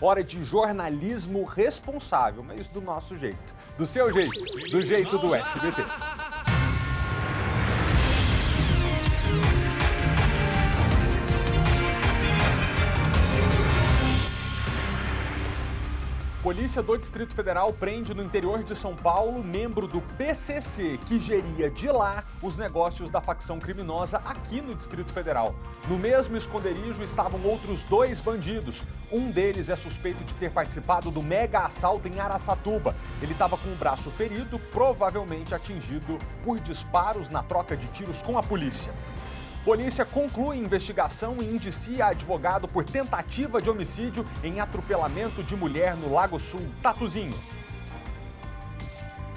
Hora de jornalismo responsável, mas do nosso jeito. Do seu jeito, do jeito do SBT. Polícia do Distrito Federal prende no interior de São Paulo membro do PCC, que geria de lá os negócios da facção criminosa aqui no Distrito Federal. No mesmo esconderijo estavam outros 2 bandidos. Um deles é suspeito de ter participado do mega assalto em Araçatuba. Ele estava com o braço ferido, provavelmente atingido por disparos na troca de tiros com a polícia. Polícia conclui investigação e indicia advogado por tentativa de homicídio em atropelamento de mulher no Lago Sul. Tatuzinho.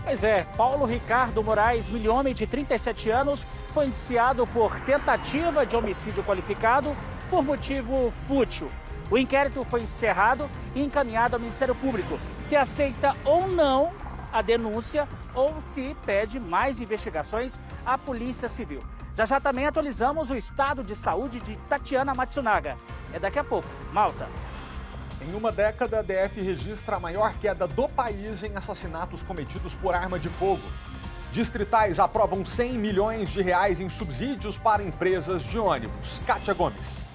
Pois é, Paulo Ricardo Moraes Milhomem, de 37 anos, foi indiciado por tentativa de homicídio qualificado por motivo fútil. O inquérito foi encerrado e encaminhado ao Ministério Público. Se aceita ou não a denúncia ou se pede mais investigações à Polícia Civil. Já também atualizamos o estado de saúde de Tatiana Matsunaga. É daqui a pouco. Malta. Em uma década, a DF registra a maior queda do país em assassinatos cometidos por arma de fogo. Distritais aprovam 100 milhões de reais em subsídios para empresas de ônibus. Kátia Gomes.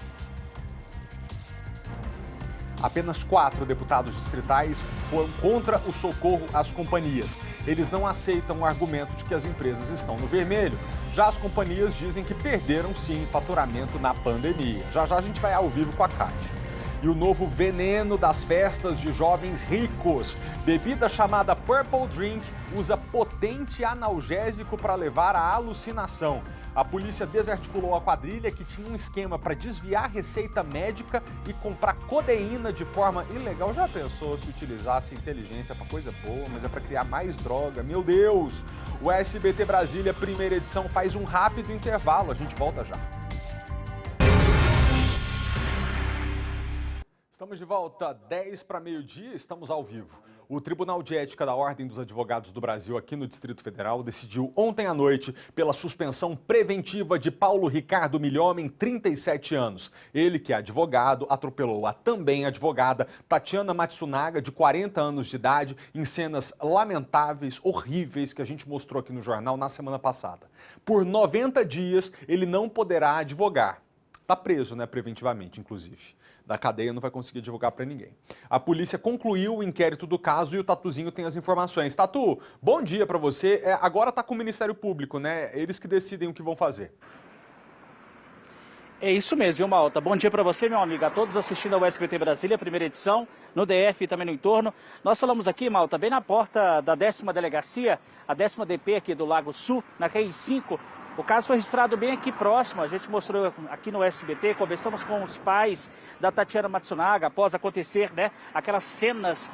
Apenas 4 deputados distritais foram contra o socorro às companhias. Eles não aceitam o argumento de que as empresas estão no vermelho. Já as companhias dizem que perderam sim faturamento na pandemia. Já a gente vai ao vivo com a Kátia. E o novo veneno das festas de jovens ricos. Bebida chamada Purple Drink usa potente analgésico para levar à alucinação. A polícia desarticulou a quadrilha que tinha um esquema para desviar receita médica e comprar codeína de forma ilegal. Já pensou se utilizasse inteligência para coisa boa, mas é para criar mais droga? Meu Deus! O SBT Brasília, primeira edição, faz um rápido intervalo. A gente volta já. Estamos de volta, 10 para meio-dia, estamos ao vivo. O Tribunal de Ética da Ordem dos Advogados do Brasil aqui no Distrito Federal decidiu ontem à noite pela suspensão preventiva de Paulo Ricardo Milhomem, 37 anos. Ele, que é advogado, atropelou a também advogada Tatiana Matsunaga, de 40 anos de idade, em cenas lamentáveis, horríveis, que a gente mostrou aqui no jornal na semana passada. Por 90 dias, ele não poderá advogar. Está preso, né, preventivamente, inclusive. Da cadeia não vai conseguir divulgar para ninguém. A polícia concluiu o inquérito do caso e o Tatuzinho tem as informações. Tatu, bom dia para você. Agora está com o Ministério Público, né? Eles que decidem o que vão fazer. É isso mesmo, viu, Malta? Bom dia para você, meu amigo, a todos assistindo ao SBT Brasília, primeira edição, no DF e também no entorno. Nós falamos aqui, Malta, bem na porta da 10ª delegacia, a 10ª DP aqui do Lago Sul, na QI 5. O caso foi registrado bem aqui próximo, a gente mostrou aqui no SBT, conversamos com os pais da Tatiana Matsunaga após acontecer, né, aquelas cenas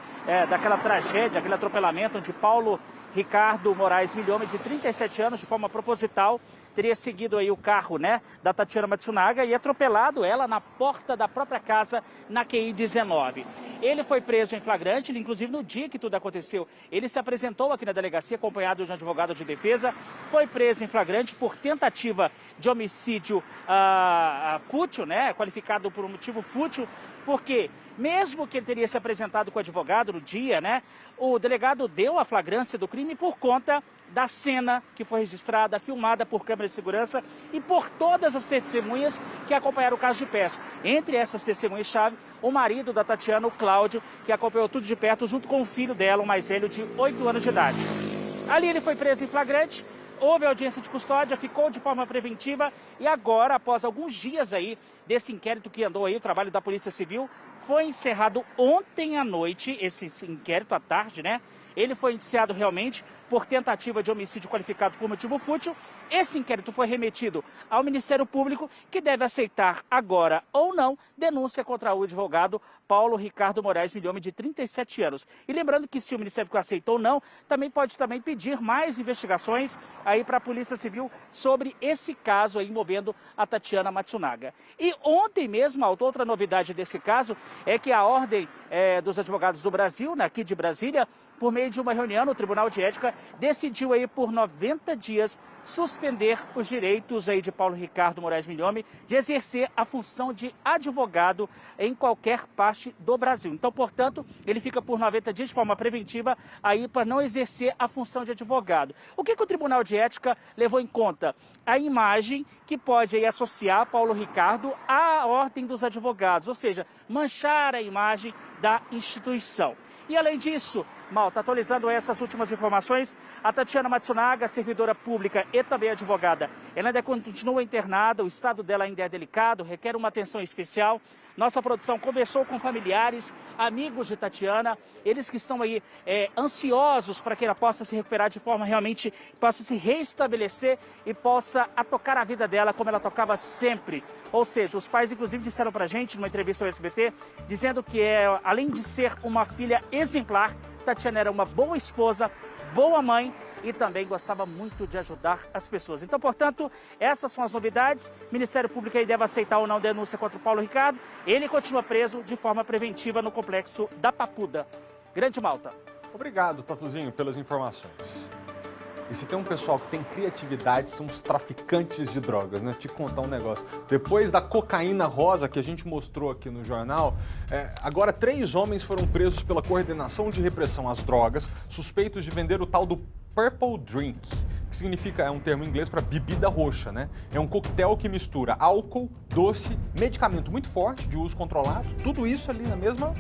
daquela tragédia, aquele atropelamento onde Paulo Ricardo Moraes Milhomem, de 37 anos, de forma proposital, teria seguido aí o carro, né, da Tatiana Matsunaga e atropelado ela na porta da própria casa na QI 19. Ele foi preso em flagrante, inclusive no dia que tudo aconteceu, ele se apresentou aqui na delegacia acompanhado de um advogado de defesa, foi preso em flagrante por tentativa de homicídio fútil, né, qualificado por um motivo fútil, porque mesmo que ele teria se apresentado com o advogado no dia, né, o delegado deu a flagrância do crime por conta da cena que foi registrada, filmada por câmera de segurança e por todas as testemunhas que acompanharam o caso de perto. Entre essas testemunhas-chave, o marido da Tatiana, o Cláudio, que acompanhou tudo de perto junto com o filho dela, o mais velho, de 8 anos de idade. Ali ele foi preso em flagrante. Houve audiência de custódia, ficou de forma preventiva e agora, após alguns dias aí desse inquérito que andou aí, o trabalho da Polícia Civil, foi encerrado ontem à noite, esse inquérito à tarde, né? Ele foi indiciado realmente por tentativa de homicídio qualificado por motivo fútil. Esse inquérito foi remetido ao Ministério Público, que deve aceitar agora ou não denúncia contra o advogado Paulo Ricardo Moraes Milhomem, de 37 anos. E lembrando que se o Ministério Público aceita ou não, também pode pedir mais investigações aí para a Polícia Civil sobre esse caso aí envolvendo a Tatiana Matsunaga. E ontem mesmo, a outra novidade desse caso é que a Ordem dos Advogados do Brasil, aqui de Brasília, por meio de uma reunião, o Tribunal de Ética decidiu aí por 90 dias suspender os direitos aí de Paulo Ricardo Moraes Milhomem de exercer a função de advogado em qualquer parte do Brasil. Então, portanto, ele fica por 90 dias de forma preventiva aí para não exercer a função de advogado. O que o Tribunal de Ética levou em conta? A imagem que pode aí associar Paulo Ricardo à Ordem dos Advogados, ou seja, manchar a imagem da instituição. E além disso, Malta, atualizando essas últimas informações, a Tatiana Matsunaga, servidora pública e também advogada, ela ainda continua internada, o estado dela ainda é delicado, requer uma atenção especial. Nossa produção conversou com familiares, amigos de Tatiana, eles que estão aí ansiosos para que ela possa se recuperar de forma realmente, possa se reestabelecer e possa tocar a vida dela como ela tocava sempre. Ou seja, os pais inclusive disseram para a gente numa entrevista ao SBT, dizendo que além de ser uma filha exemplar, Tatiana era uma boa esposa, boa mãe e também gostava muito de ajudar as pessoas. Então, portanto, essas são as novidades. O Ministério Público aí deve aceitar ou não denúncia contra o Paulo Ricardo. Ele continua preso de forma preventiva no complexo da Papuda. Grande Malta. Obrigado, Tatuzinho, pelas informações. E se tem um pessoal que tem criatividade, são os traficantes de drogas, né? Te contar um negócio. Depois da cocaína rosa que a gente mostrou aqui no jornal, agora 3 homens foram presos pela Coordenação de Repressão às Drogas, suspeitos de vender o tal do Purple Drink, que significa, é um termo em inglês para bebida roxa, né? É um coquetel que mistura álcool, doce, medicamento muito forte, de uso controlado, tudo isso ali no mesmo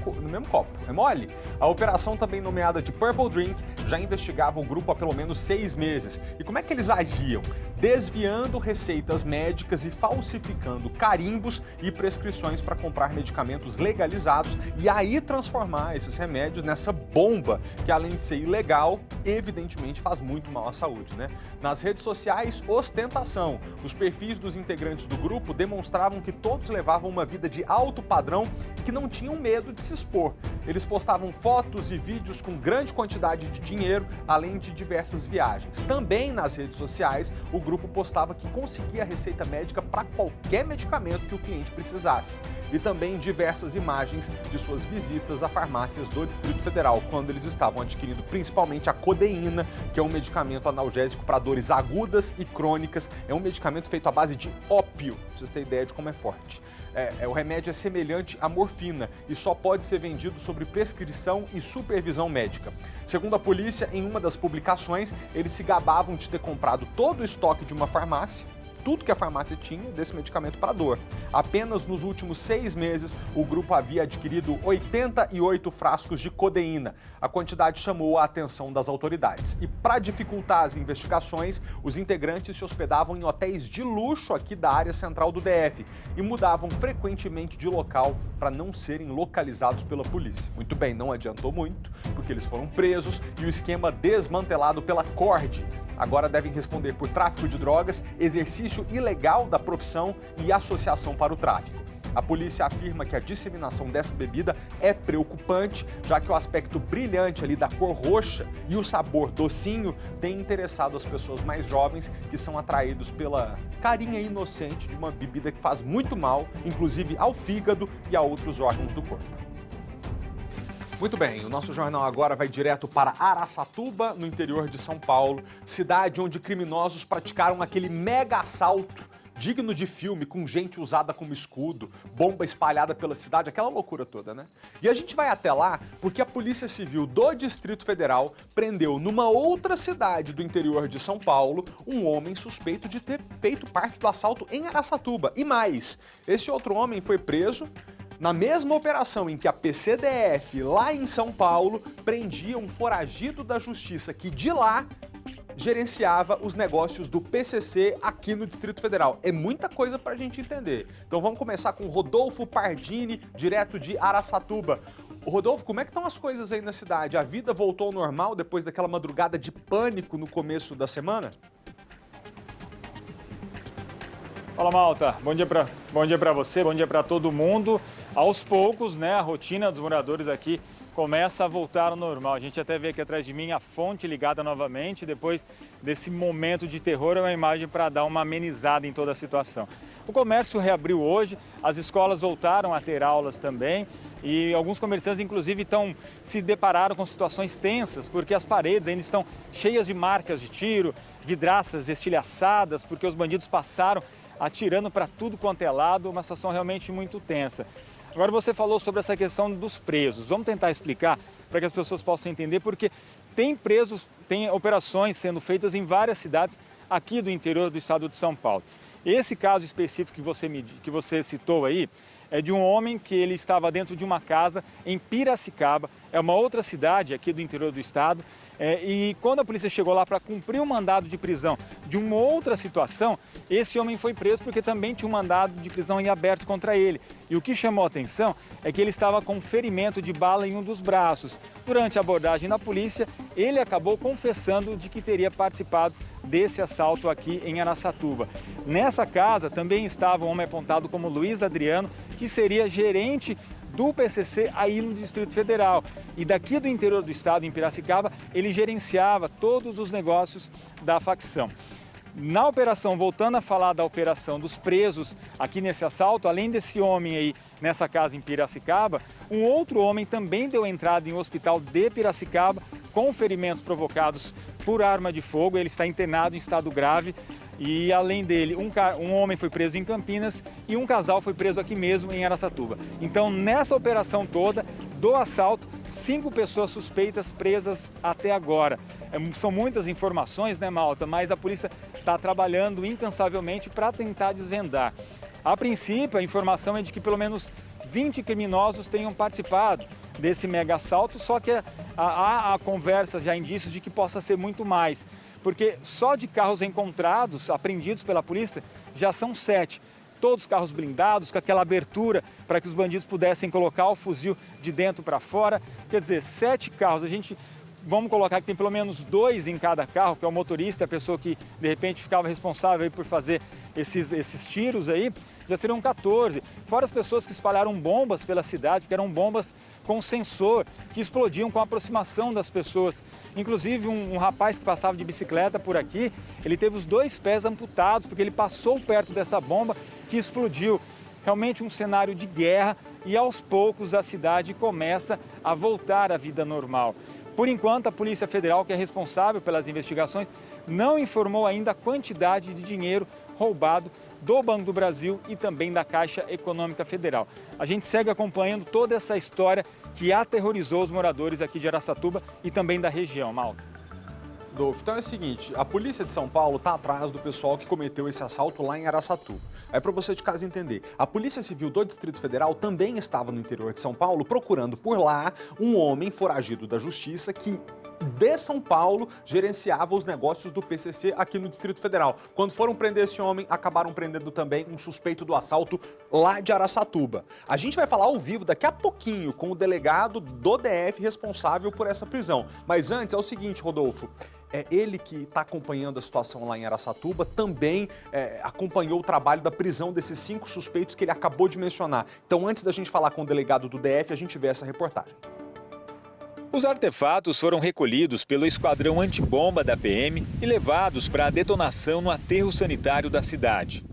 copo. É mole? A operação, também nomeada de Purple Drink, já investigava o grupo há pelo menos 6 meses. E como é que eles agiam? Desviando receitas médicas e falsificando carimbos e prescrições para comprar medicamentos legalizados e aí transformar esses remédios nessa bomba que, além de ser ilegal, evidentemente faz muito mal à saúde, né? Nas redes sociais, ostentação. Os perfis dos integrantes do grupo demonstravam que todos levavam uma vida de alto padrão e que não tinham medo de se expor. Eles postavam fotos e vídeos com grande quantidade de dinheiro, além de diversas viagens. Também nas redes sociais, o grupo postava que conseguia receita médica para qualquer medicamento que o cliente precisasse. E também diversas imagens de suas visitas a farmácias do Distrito Federal, quando eles estavam adquirindo principalmente a codeína, que é um medicamento analgésico para dores agudas e crônicas. É um medicamento feito à base de ópio, pra vocês terem ideia de como é forte. O remédio é semelhante à morfina e só pode ser vendido sob prescrição e supervisão médica. Segundo a polícia, em uma das publicações, eles se gabavam de ter comprado todo o estoque de uma farmácia, tudo que a farmácia tinha desse medicamento para dor. Apenas nos últimos 6 meses, o grupo havia adquirido 88 frascos de codeína. A quantidade chamou a atenção das autoridades. E para dificultar as investigações, os integrantes se hospedavam em hotéis de luxo aqui da área central do DF e mudavam frequentemente de local para não serem localizados pela polícia. Muito bem, não adiantou muito, porque eles foram presos e o esquema desmantelado pela CORD. Agora devem responder por tráfico de drogas, exercício ilegal da profissão e associação para o tráfico. A polícia afirma que a disseminação dessa bebida é preocupante, já que o aspecto brilhante ali da cor roxa e o sabor docinho tem interessado as pessoas mais jovens, que são atraídos pela carinha inocente de uma bebida que faz muito mal, inclusive ao fígado e a outros órgãos do corpo. Muito bem, o nosso jornal agora vai direto para Araçatuba, no interior de São Paulo, cidade onde criminosos praticaram aquele mega assalto digno de filme, com gente usada como escudo, bomba espalhada pela cidade, aquela loucura toda, né? E a gente vai até lá porque a Polícia Civil do Distrito Federal prendeu numa outra cidade do interior de São Paulo um homem suspeito de ter feito parte do assalto em Araçatuba. E mais, esse outro homem foi preso na mesma operação em que a PCDF, lá em São Paulo, prendia um foragido da justiça que de lá gerenciava os negócios do PCC aqui no Distrito Federal. É muita coisa pra gente entender. Então vamos começar com Rodolfo Pardini, direto de Araçatuba. Rodolfo, como é que estão as coisas aí na cidade? A vida voltou ao normal depois daquela madrugada de pânico no começo da semana? Fala, Malta, bom dia para você, bom dia para todo mundo. Aos poucos, né, a rotina dos moradores aqui começa a voltar ao normal. A gente até vê aqui atrás de mim a fonte ligada novamente. Depois desse momento de terror, é uma imagem para dar uma amenizada em toda a situação. O comércio reabriu hoje, as escolas voltaram a ter aulas também E alguns comerciantes, inclusive, se depararam com situações tensas, porque as paredes ainda estão cheias de marcas de tiro, vidraças estilhaçadas, porque os bandidos passaram atirando para tudo quanto é lado, uma situação realmente muito tensa. Agora você falou sobre essa questão dos presos. Vamos tentar explicar para que as pessoas possam entender, porque tem operações sendo feitas em várias cidades aqui do interior do estado de São Paulo. Esse caso específico que você citou aí é de um homem que ele estava dentro de uma casa em Piracicaba, é uma outra cidade aqui do interior do estado, e quando a polícia chegou lá para cumprir o mandado de prisão de uma outra situação, esse homem foi preso porque também tinha um mandado de prisão em aberto contra ele. E o que chamou a atenção é que ele estava com ferimento de bala em um dos braços. Durante a abordagem na polícia, ele acabou confessando de que teria participado desse assalto aqui em Araçatuba. Nessa casa também estava um homem apontado como Luiz Adriano, que seria gerente do PCC aí no Distrito Federal. E daqui do interior do estado, em Piracicaba, ele gerenciava todos os negócios da facção. Na operação, voltando a falar da operação dos presos aqui nesse assalto, além desse homem aí nessa casa em Piracicaba, um outro homem também deu entrada em um hospital de Piracicaba com ferimentos provocados por arma de fogo. Ele está internado em estado grave e, além dele, um homem foi preso em Campinas e um casal foi preso aqui mesmo em Araçatuba. Então, nessa operação toda do assalto, 5 pessoas suspeitas presas até agora. São muitas informações, né, Malta? Mas a polícia está trabalhando incansavelmente para tentar desvendar. A princípio, a informação é de que pelo menos 20 criminosos tenham participado desse mega assalto, só que há conversas, já indícios de que possa ser muito mais, porque só de carros encontrados, apreendidos pela polícia, já são 7. Todos carros blindados, com aquela abertura para que os bandidos pudessem colocar o fuzil de dentro para fora. Quer dizer, 7 carros. Vamos colocar que tem pelo menos 2 em cada carro, que é o motorista, a pessoa que de repente ficava responsável aí por fazer esses tiros aí, já seriam 14. Fora as pessoas que espalharam bombas pela cidade, que eram bombas com sensor, que explodiam com a aproximação das pessoas. Inclusive um rapaz que passava de bicicleta por aqui, ele teve os 2 pés amputados, porque ele passou perto dessa bomba que explodiu. Realmente um cenário de guerra, e aos poucos a cidade começa a voltar à vida normal. Por enquanto, a Polícia Federal, que é responsável pelas investigações, não informou ainda a quantidade de dinheiro roubado do Banco do Brasil e também da Caixa Econômica Federal. A gente segue acompanhando toda essa história que aterrorizou os moradores aqui de Araçatuba e também da região, Malta. Dolfo, então é o seguinte, a polícia de São Paulo está atrás do pessoal que cometeu esse assalto lá em Araçatuba. É para você de casa entender, a Polícia Civil do Distrito Federal também estava no interior de São Paulo procurando por lá um homem foragido da justiça que de São Paulo gerenciava os negócios do PCC aqui no Distrito Federal. Quando foram prender esse homem, acabaram prendendo também um suspeito do assalto lá de Araçatuba. A gente vai falar ao vivo daqui a pouquinho com o delegado do DF responsável por essa prisão. Mas antes é o seguinte, Rodolfo, ele que está acompanhando a situação lá em Araçatuba também acompanhou o trabalho da prisão desses 5 suspeitos que ele acabou de mencionar. Então, antes da gente falar com o delegado do DF, a gente vê essa reportagem. Os artefatos foram recolhidos pelo esquadrão antibomba da PM e levados para a detonação no aterro sanitário da cidade.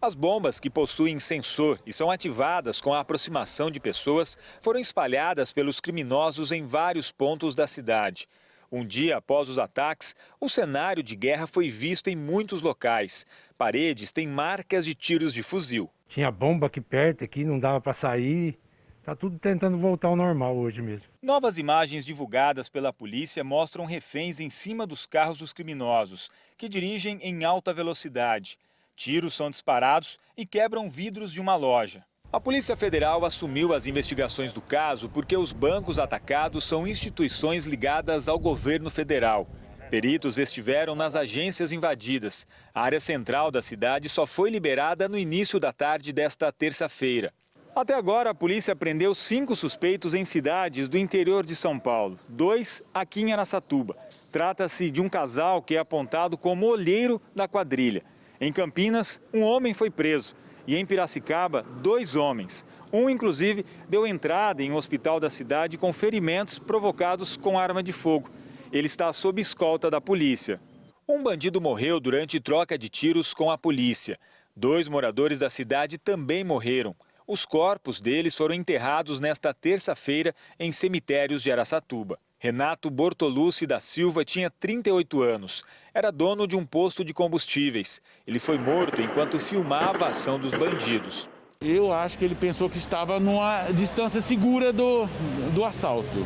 As bombas, que possuem sensor e são ativadas com a aproximação de pessoas, foram espalhadas pelos criminosos em vários pontos da cidade. Um dia após os ataques, o cenário de guerra foi visto em muitos locais. Paredes têm marcas de tiros de fuzil. Tinha bomba aqui perto, aqui não dava para sair. Tá tudo tentando voltar ao normal hoje mesmo. Novas imagens divulgadas pela polícia mostram reféns em cima dos carros dos criminosos, que dirigem em alta velocidade. Tiros são disparados e quebram vidros de uma loja. A Polícia Federal assumiu as investigações do caso porque os bancos atacados são instituições ligadas ao governo federal. Peritos estiveram nas agências invadidas. A área central da cidade só foi liberada no início da tarde desta terça-feira. Até agora, a polícia prendeu 5 suspeitos em cidades do interior de São Paulo, 2 aqui em Araçatuba. Trata-se de um casal que é apontado como olheiro da quadrilha. Em Campinas, um homem foi preso e em Piracicaba, 2 homens. Um, inclusive, deu entrada em um hospital da cidade com ferimentos provocados com arma de fogo. Ele está sob escolta da polícia. Um bandido morreu durante troca de tiros com a polícia. 2 moradores da cidade também morreram. Os corpos deles foram enterrados nesta terça-feira em cemitérios de Araçatuba. Renato Bortolucci da Silva tinha 38 anos. Era dono de um posto de combustíveis. Ele foi morto enquanto filmava a ação dos bandidos. Eu acho que ele pensou que estava numa distância segura do assalto.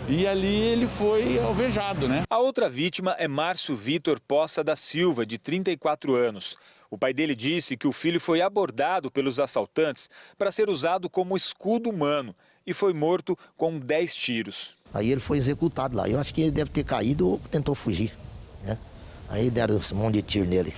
E ali ele foi alvejado, né? A outra vítima é Márcio Vitor Poça da Silva, de 34 anos. O pai dele disse que o filho foi abordado pelos assaltantes para ser usado como escudo humano e foi morto com 10 tiros. Aí ele foi executado lá. Eu acho que ele deve ter caído ou tentou fugir, né? Aí deram um monte de tiro nele.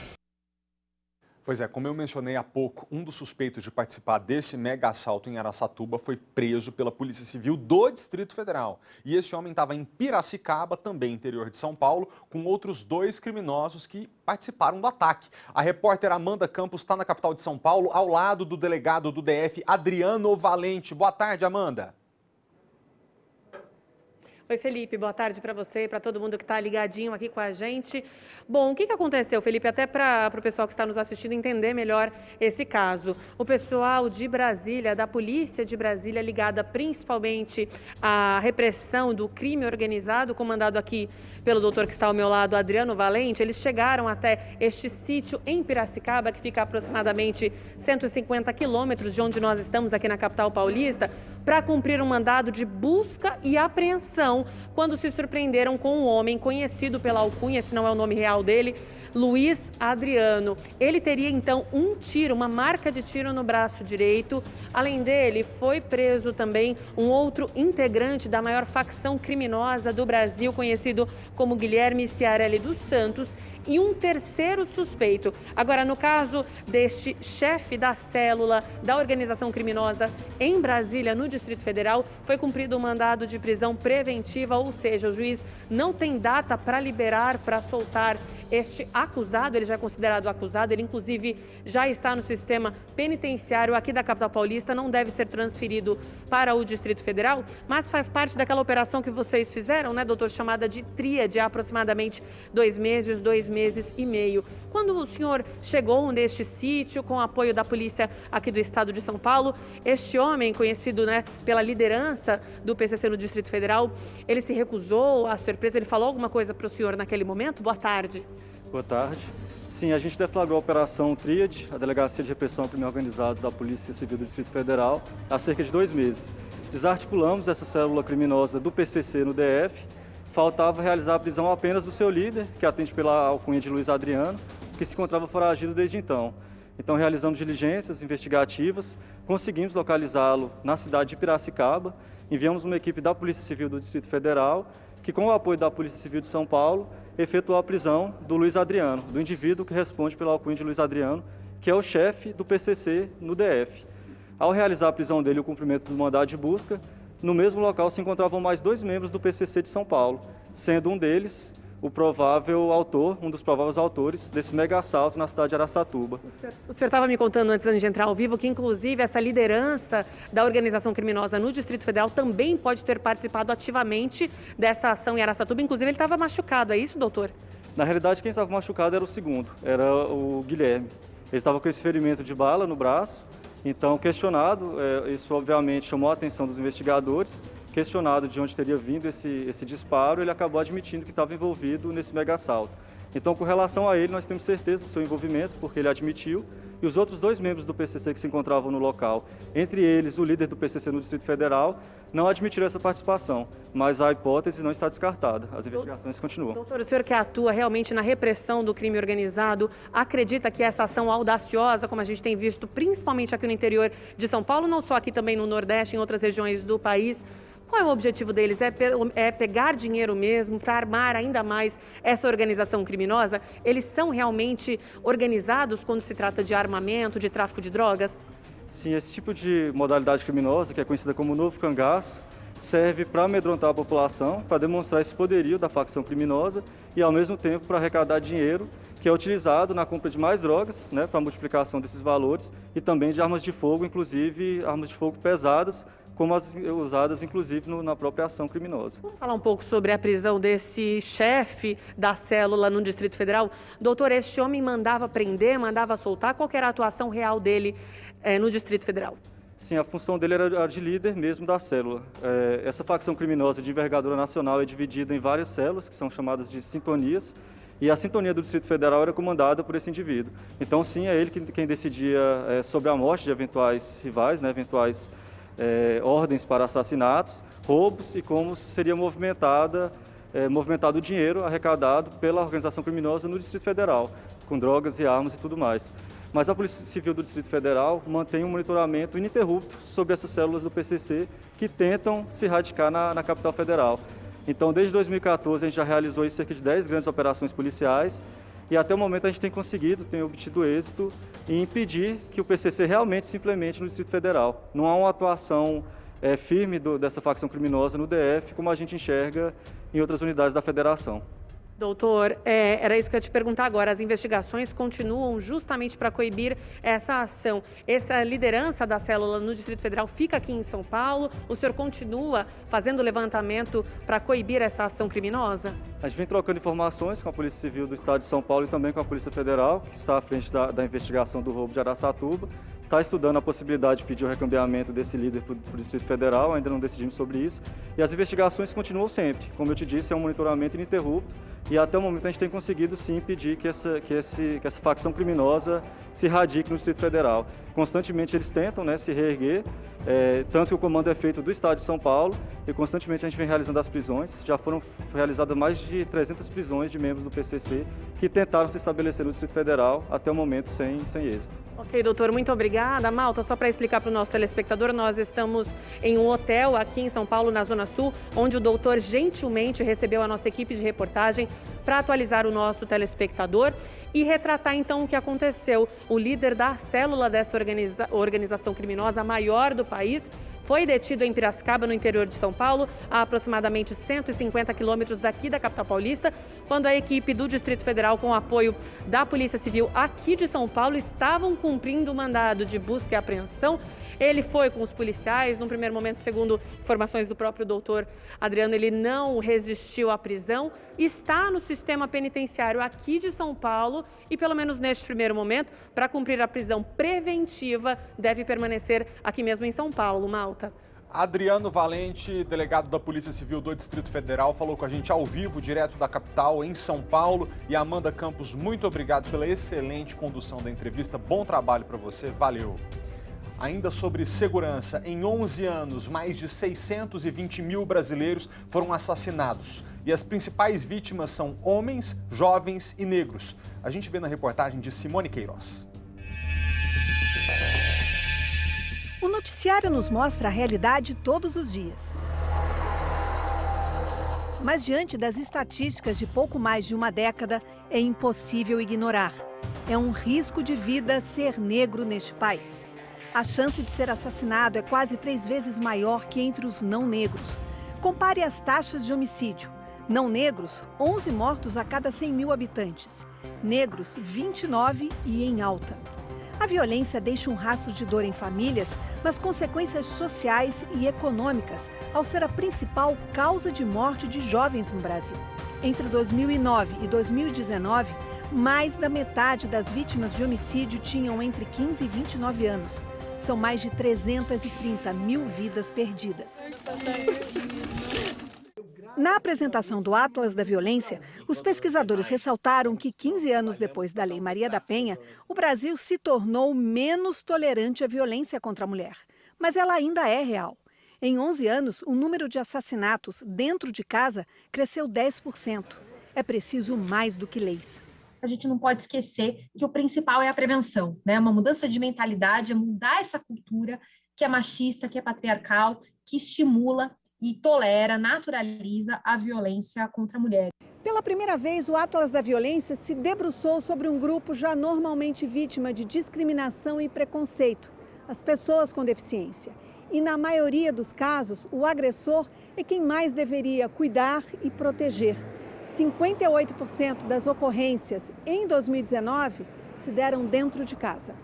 Pois é, como eu mencionei há pouco, um dos suspeitos de participar desse mega assalto em Araçatuba foi preso pela Polícia Civil do Distrito Federal. E esse homem estava em Piracicaba, também interior de São Paulo, com outros 2 criminosos que participaram do ataque. A repórter Amanda Campos está na capital de São Paulo, ao lado do delegado do DF, Adriano Valente. Boa tarde, Amanda. Oi, Felipe, boa tarde para você e para todo mundo que está ligadinho aqui com a gente. Bom, o que aconteceu, Felipe, até para o pessoal que está nos assistindo entender melhor esse caso. O pessoal de Brasília, da Polícia de Brasília, ligada principalmente à repressão do crime organizado, comandado aqui pelo doutor que está ao meu lado, Adriano Valente, eles chegaram até este sítio em Piracicaba, que fica a aproximadamente 150 quilômetros de onde nós estamos aqui na capital paulista, para cumprir um mandado de busca e apreensão quando se surpreenderam com um homem conhecido pela alcunha, esse não é o nome real dele, Luiz Adriano. Ele teria então um tiro, uma marca de tiro no braço direito. Além dele, foi preso também um outro integrante da maior facção criminosa do Brasil, conhecido como Guilherme Ciarelli dos Santos, e um terceiro suspeito. Agora, no caso deste chefe da célula da organização criminosa em Brasília, no Distrito Federal, foi cumprido um mandado de prisão preventiva, ou seja, o juiz não tem data para liberar, para soltar este acusado. Ele já é considerado acusado, ele inclusive já está no sistema penitenciário aqui da capital paulista, não deve ser transferido para o Distrito Federal, mas faz parte daquela operação que vocês fizeram, né, doutor, chamada de tríade, há aproximadamente 2 meses e meio. Quando o senhor chegou neste sítio, com o apoio da polícia aqui do estado de São Paulo, este homem, conhecido, né, pela liderança do PCC no Distrito Federal, ele se recusou à surpresa, ele falou alguma coisa para o senhor naquele momento? Boa tarde. Boa tarde. Sim, a gente deflagrou a Operação Tríade, a Delegacia de Repressão ao Crime Organizado da Polícia Civil do Distrito Federal, há cerca de 2 meses. Desarticulamos essa célula criminosa do PCC no DF. Faltava realizar a prisão apenas do seu líder, que atende pela alcunha de Luiz Adriano, que se encontrava foragido desde então. Então, realizamos diligências investigativas, conseguimos localizá-lo na cidade de Piracicaba, enviamos uma equipe da Polícia Civil do Distrito Federal, que, com o apoio da Polícia Civil de São Paulo, efetuou a prisão do Luiz Adriano, do indivíduo que responde pela alcunha de Luiz Adriano, que é o chefe do PCC no DF. Ao realizar a prisão dele e o cumprimento do mandado de busca, no mesmo local se encontravam mais 2 membros do PCC de São Paulo, sendo um deles o provável autor, um dos prováveis autores desse mega assalto na cidade de Araçatuba. O senhor estava me contando antes de entrar ao vivo que, inclusive, essa liderança da organização criminosa no Distrito Federal também pode ter participado ativamente dessa ação em Araçatuba. Inclusive, ele estava machucado, é isso, doutor? Na realidade, quem estava machucado era o segundo, era o Guilherme. Ele estava com esse ferimento de bala no braço. Então, questionado, isso obviamente chamou a atenção dos investigadores, questionado de onde teria vindo esse disparo, ele acabou admitindo que estava envolvido nesse mega assalto. Então, com relação a ele, nós temos certeza do seu envolvimento, porque ele admitiu, e os outros 2 membros do PCC que se encontravam no local, entre eles o líder do PCC no Distrito Federal, não admitiram essa participação, mas a hipótese não está descartada, as investigações continuam. Doutor, o senhor que atua realmente na repressão do crime organizado, acredita que essa ação audaciosa, como a gente tem visto, principalmente aqui no interior de São Paulo, não só aqui também no Nordeste, em outras regiões do país, qual é o objetivo deles? É pegar dinheiro mesmo para armar ainda mais essa organização criminosa? Eles são realmente organizados quando se trata de armamento, de tráfico de drogas? Sim, esse tipo de modalidade criminosa, que é conhecida como novo cangaço, serve para amedrontar a população, para demonstrar esse poderio da facção criminosa e, ao mesmo tempo, para arrecadar dinheiro que é utilizado na compra de mais drogas, né, para a multiplicação desses valores e também de armas de fogo, inclusive armas de fogo pesadas, como as usadas, inclusive, na própria ação criminosa. Vamos falar um pouco sobre a prisão desse chefe da célula no Distrito Federal. Doutor, este homem mandava prender, mandava soltar? Qual que era a atuação real dele no Distrito Federal? Sim, a função dele era a de líder mesmo da célula. Essa facção criminosa de envergadura nacional é dividida em várias células, que são chamadas de sintonias, e a sintonia do Distrito Federal era comandada por esse indivíduo. Então, sim, é ele quem decidia sobre a morte de eventuais rivais, né, eventuais ordens para assassinatos, roubos e como seria movimentado o dinheiro arrecadado pela organização criminosa no Distrito Federal, com drogas e armas e tudo mais. Mas a Polícia Civil do Distrito Federal mantém um monitoramento ininterrupto sobre essas células do PCC que tentam se radicar na capital federal. Então, desde 2014, a gente já realizou cerca de 10 grandes operações policiais e até o momento a gente tem obtido êxito em impedir que o PCC realmente se implemente no Distrito Federal. Não há uma atuação firme dessa facção criminosa no DF, como a gente enxerga em outras unidades da federação. Doutor, era isso que eu ia te perguntar agora. As investigações continuam justamente para coibir essa ação. Essa liderança da célula no Distrito Federal fica aqui em São Paulo? O senhor continua fazendo levantamento para coibir essa ação criminosa? A gente vem trocando informações com a Polícia Civil do Estado de São Paulo e também com a Polícia Federal, que está à frente da investigação do roubo de Araçatuba. Está estudando a possibilidade de pedir o recambiamento desse líder para o Distrito Federal, ainda não decidimos sobre isso. E as investigações continuam sempre. Como eu te disse, é um monitoramento ininterrupto e até o momento a gente tem conseguido sim impedir que essa facção criminosa se radique no Distrito Federal. Constantemente eles tentam se reerguer, tanto que o comando é feito do Estado de São Paulo e constantemente a gente vem realizando as prisões. Já foram realizadas mais de 300 prisões de membros do PCC que tentaram se estabelecer no Distrito Federal, até o momento sem êxito. Ok, doutor, muito obrigada. Malta, só para explicar para o nosso telespectador, nós estamos em um hotel aqui em São Paulo, na Zona Sul, onde o doutor gentilmente recebeu a nossa equipe de reportagem para atualizar o nosso telespectador e retratar então o que aconteceu. O líder da célula dessa organização criminosa, a maior do país, foi detido em Piracicaba, no interior de São Paulo, a aproximadamente 150 quilômetros daqui da capital paulista, quando a equipe do Distrito Federal, com o apoio da Polícia Civil aqui de São Paulo, estavam cumprindo o mandado de busca e apreensão. Ele foi com os policiais, num primeiro momento, segundo informações do próprio doutor Adriano, ele não resistiu à prisão, está no sistema penitenciário aqui de São Paulo e, pelo menos neste primeiro momento, para cumprir a prisão preventiva, deve permanecer aqui mesmo em São Paulo. Malta. Adriano Valente, delegado da Polícia Civil do Distrito Federal, falou com a gente ao vivo, direto da capital, em São Paulo. E Amanda Campos, muito obrigado pela excelente condução da entrevista. Bom trabalho para você, valeu. Ainda sobre segurança, em 11 anos, mais de 620 mil brasileiros foram assassinados. E as principais vítimas são homens, jovens e negros. A gente vê na reportagem de Simone Queiroz. O noticiário nos mostra a realidade todos os dias. Mas diante das estatísticas de pouco mais de uma década, é impossível ignorar. É um risco de vida ser negro neste país. A chance de ser assassinado é quase 3 vezes maior que entre os não negros. Compare as taxas de homicídio. Não negros, 11 mortos a cada 100 mil habitantes. Negros, 29 e em alta. A violência deixa um rastro de dor em famílias, mas consequências sociais e econômicas, ao ser a principal causa de morte de jovens no Brasil. Entre 2009 e 2019, mais da metade das vítimas de homicídio tinham entre 15 e 29 anos. São mais de 330 mil vidas perdidas. Na apresentação do Atlas da Violência, os pesquisadores ressaltaram que 15 anos depois da Lei Maria da Penha, o Brasil se tornou menos tolerante à violência contra a mulher. Mas ela ainda é real. Em 11 anos, o número de assassinatos dentro de casa cresceu 10%. É preciso mais do que leis. A gente não pode esquecer que o principal é a prevenção, né? Uma mudança de mentalidade, é mudar essa cultura que é machista, que é patriarcal, que estimula e tolera, naturaliza a violência contra a mulher. Pela primeira vez, o Atlas da Violência se debruçou sobre um grupo já normalmente vítima de discriminação e preconceito, as pessoas com deficiência. E na maioria dos casos, o agressor é quem mais deveria cuidar e proteger. 58% das ocorrências em 2019 se deram dentro de casa.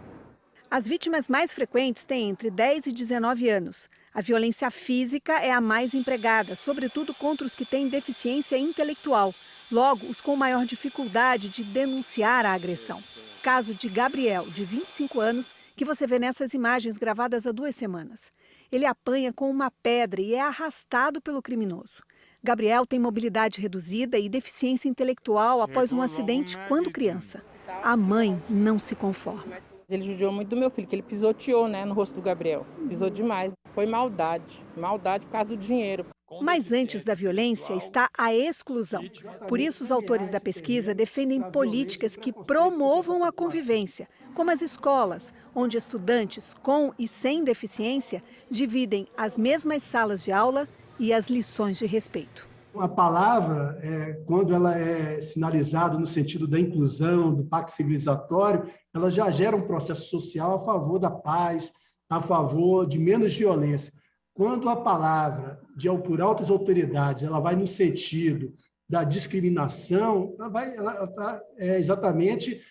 As vítimas mais frequentes têm entre 10 e 19 anos. A violência física é a mais empregada, sobretudo contra os que têm deficiência intelectual. Logo, os com maior dificuldade de denunciar a agressão. Caso de Gabriel, de 25 anos, que você vê nessas imagens gravadas há 2 semanas. Ele apanha com uma pedra e é arrastado pelo criminoso. Gabriel tem mobilidade reduzida e deficiência intelectual após um acidente quando criança. A mãe não se conforma. Ele judiou muito do meu filho, que ele pisoteou, no rosto do Gabriel. Pisou demais. Foi maldade por causa do dinheiro. Mas antes da violência está a exclusão. Por isso, os autores da pesquisa defendem políticas que promovam a convivência, como as escolas, onde estudantes com e sem deficiência dividem as mesmas salas de aula e as lições de respeito. A palavra, quando ela é sinalizada no sentido da inclusão, do pacto civilizatório, ela já gera um processo social a favor da paz, a favor de menos violência. Quando a palavra, por altas autoridades, ela vai no sentido da discriminação, ela está exatamente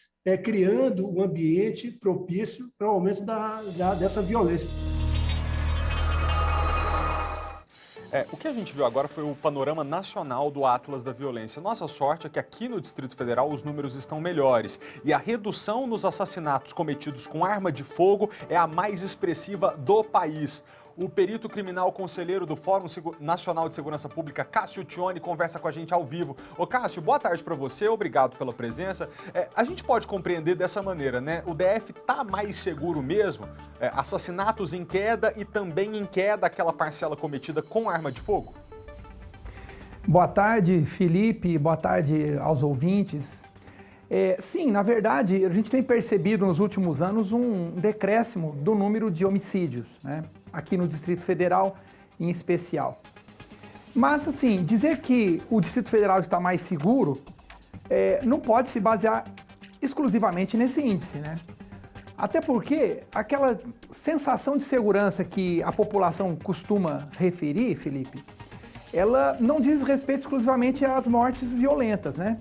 criando um ambiente propício para o aumento dessa violência. O que a gente viu agora foi o panorama nacional do Atlas da Violência. Nossa sorte é que aqui no Distrito Federal os números estão melhores e a redução nos assassinatos cometidos com arma de fogo é a mais expressiva do país. O perito criminal conselheiro do Fórum Nacional de Segurança Pública, Cássio Tione, conversa com a gente ao vivo. Ô Cássio, boa tarde para você, obrigado pela presença. A gente pode compreender dessa maneira, né? O DF está mais seguro mesmo? Assassinatos em queda e também em queda aquela parcela cometida com arma de fogo? Boa tarde, Felipe, boa tarde aos ouvintes. Sim, na verdade, a gente tem percebido nos últimos anos um decréscimo do número de homicídios, né? Aqui no Distrito Federal em especial. Mas, assim, dizer que o Distrito Federal está mais seguro não pode se basear exclusivamente nesse índice, né? Até porque aquela sensação de segurança que a população costuma referir, Felipe, ela não diz respeito exclusivamente às mortes violentas, né?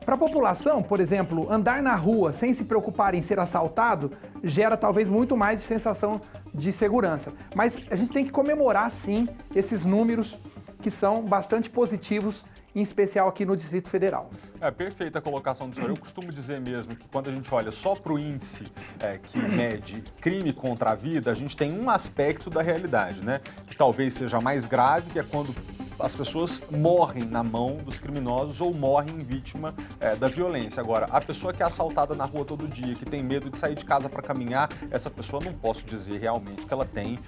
Para a população, por exemplo, andar na rua sem se preocupar em ser assaltado gera talvez muito mais de sensação de segurança. Mas a gente tem que comemorar, sim, esses números que são bastante positivos, em especial aqui no Distrito Federal. Perfeita a colocação do senhor. Eu costumo dizer mesmo que quando a gente olha só para o índice que mede crime contra a vida, a gente tem um aspecto da realidade, né? Que talvez seja mais grave, que é quando as pessoas morrem na mão dos criminosos ou morrem vítima da violência. Agora, a pessoa que é assaltada na rua todo dia, que tem medo de sair de casa para caminhar, essa pessoa não posso dizer realmente que ela tem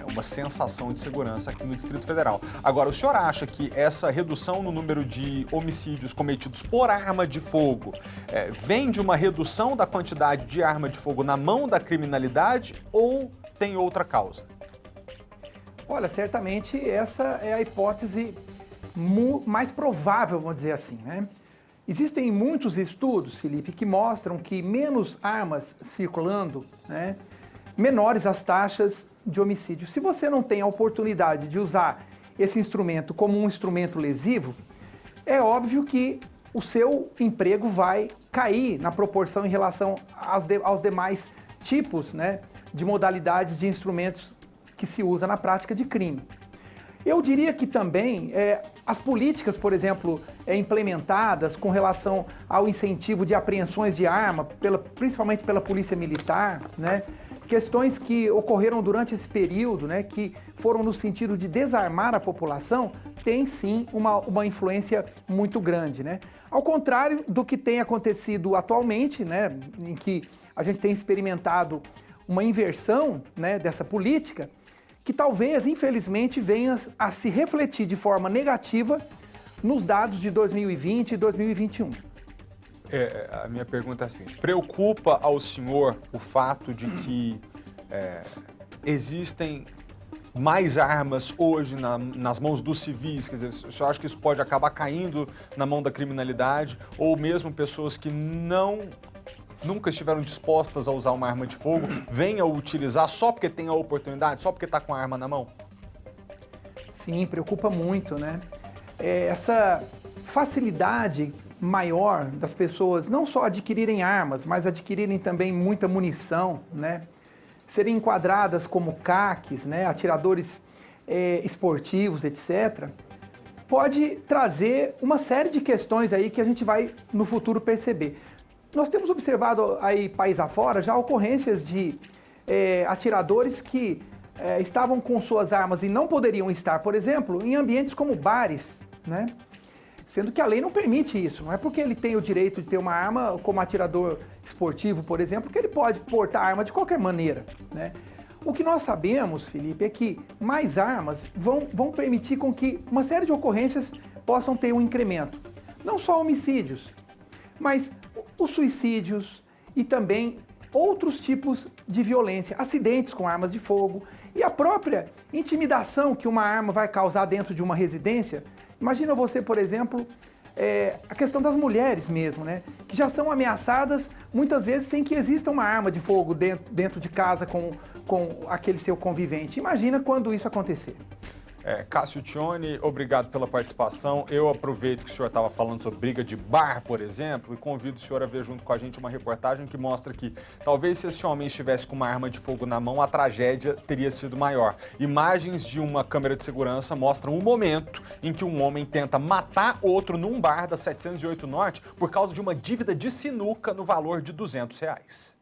uma sensação de segurança aqui no Distrito Federal. Agora, o senhor acha que essa redução no número de homicídios cometidos por arma de fogo vem de uma redução da quantidade de arma de fogo na mão da criminalidade ou tem outra causa? Olha, certamente essa é a hipótese mais provável, vamos dizer assim, né? Existem muitos estudos, Felipe, que mostram que menos armas circulando, né, menores as taxas de homicídio. Se você não tem a oportunidade de usar esse instrumento como um instrumento lesivo, é óbvio que o seu emprego vai cair na proporção em relação aos demais tipos, né, de modalidades de instrumentos que se usa na prática de crime. Eu diria que também as políticas, por exemplo, implementadas com relação ao incentivo de apreensões de arma, principalmente pela Polícia Militar, né, questões que ocorreram durante esse período, né, que foram no sentido de desarmar a população, tem sim uma influência muito grande, né? Ao contrário do que tem acontecido atualmente, né, em que a gente tem experimentado uma inversão, né, dessa política, que talvez, infelizmente, venha a se refletir de forma negativa nos dados de 2020 e 2021. A minha pergunta é a seguinte: preocupa ao senhor o fato de que existem mais armas hoje nas mãos dos civis? Quer dizer, o senhor acha que isso pode acabar caindo na mão da criminalidade ou mesmo pessoas que nunca estiveram dispostas a usar uma arma de fogo, venham a utilizar só porque tem a oportunidade, só porque está com a arma na mão? Sim, preocupa muito, né? Essa facilidade maior das pessoas não só adquirirem armas, mas adquirirem também muita munição, né? Serem enquadradas como CACs, né? Atiradores esportivos, etc., pode trazer uma série de questões aí que a gente vai no futuro perceber. Nós temos observado aí, país afora, já ocorrências de atiradores que estavam com suas armas e não poderiam estar, por exemplo, em ambientes como bares, né? Sendo que a lei não permite isso. Não é porque ele tem o direito de ter uma arma como atirador esportivo, por exemplo, que ele pode portar arma de qualquer maneira, né? O que nós sabemos, Felipe, é que mais armas vão permitir com que uma série de ocorrências possam ter um incremento. Não só homicídios, mas os suicídios e também outros tipos de violência, acidentes com armas de fogo e a própria intimidação que uma arma vai causar dentro de uma residência. Imagina você, por exemplo, a questão das mulheres mesmo, né? Que já são ameaçadas muitas vezes sem que exista uma arma de fogo dentro de casa com aquele seu convivente. Imagina quando isso acontecer. Cássio Tione, obrigado pela participação. Eu aproveito que o senhor estava falando sobre briga de bar, por exemplo, e convido o senhor a ver junto com a gente uma reportagem que mostra que talvez se esse homem estivesse com uma arma de fogo na mão, a tragédia teria sido maior. Imagens de uma câmera de segurança mostram o momento em que um homem tenta matar outro num bar da 708 Norte por causa de uma dívida de sinuca no valor de R$200.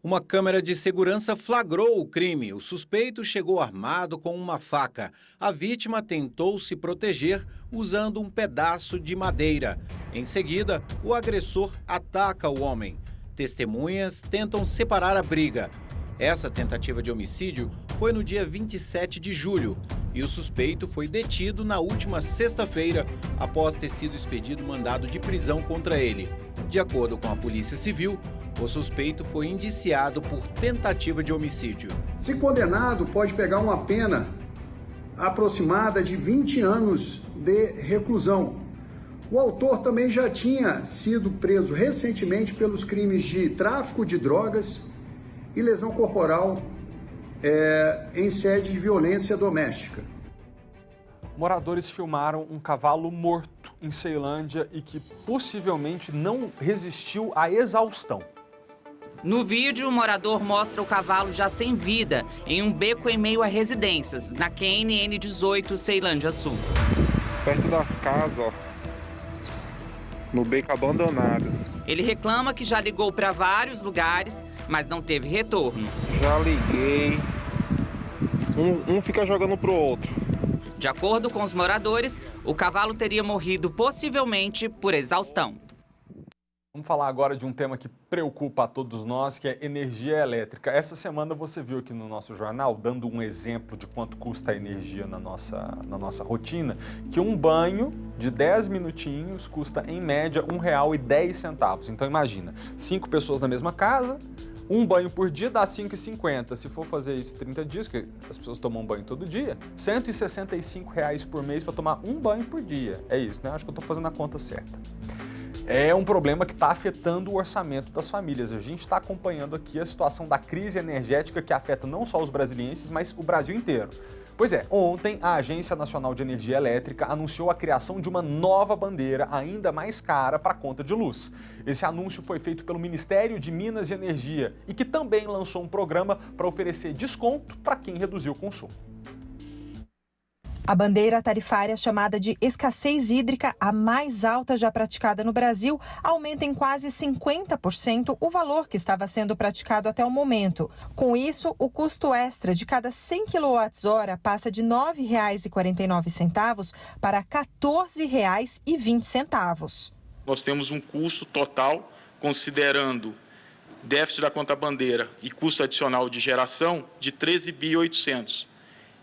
Uma câmera de segurança flagrou o crime. O suspeito chegou armado com uma faca. A vítima tentou se proteger usando um pedaço de madeira. Em seguida, o agressor ataca o homem. Testemunhas tentam separar a briga. Essa tentativa de homicídio foi no dia 27 de julho e o suspeito foi detido na última sexta-feira após ter sido expedido mandado de prisão contra ele. De acordo com a Polícia Civil, o suspeito foi indiciado por tentativa de homicídio. Se condenado, pode pegar uma pena aproximada de 20 anos de reclusão. O autor também já tinha sido preso recentemente pelos crimes de tráfico de drogas e lesão corporal em sede de violência doméstica. Moradores filmaram um cavalo morto em Ceilândia e que possivelmente não resistiu à exaustão. No vídeo, o morador mostra o cavalo já sem vida, em um beco em meio a residências, na QNN 18, Ceilândia Sul. Perto das casas, ó, no beco abandonado. Ele reclama que já ligou para vários lugares, mas não teve retorno. Já liguei, um fica jogando pro outro. De acordo com os moradores, o cavalo teria morrido possivelmente por exaustão. Vamos falar agora de um tema que preocupa a todos nós, que é energia elétrica. Essa semana você viu aqui no nosso jornal, dando um exemplo de quanto custa a energia na nossa rotina, que um banho de 10 minutinhos custa, em média, R$1,10. Então imagina, 5 pessoas na mesma casa, um banho por dia dá R$5,50. Se for fazer isso 30 dias, porque as pessoas tomam banho todo dia, R$165 por mês para tomar um banho por dia. É isso, né? Acho que eu estou fazendo a conta certa. É um problema que está afetando o orçamento das famílias. A gente está acompanhando aqui a situação da crise energética que afeta não só os brasilienses, mas o Brasil inteiro. Pois é, ontem a Agência Nacional de Energia Elétrica anunciou a criação de uma nova bandeira ainda mais cara para a conta de luz. Esse anúncio foi feito pelo Ministério de Minas e Energia e que também lançou um programa para oferecer desconto para quem reduziu o consumo. A bandeira tarifária chamada de escassez hídrica, a mais alta já praticada no Brasil, aumenta em quase 50% o valor que estava sendo praticado até o momento. Com isso, o custo extra de cada 100 kWh passa de R$ 9,49 para R$ 14,20. Nós temos um custo total, considerando déficit da conta bandeira e custo adicional de geração, de 13.800.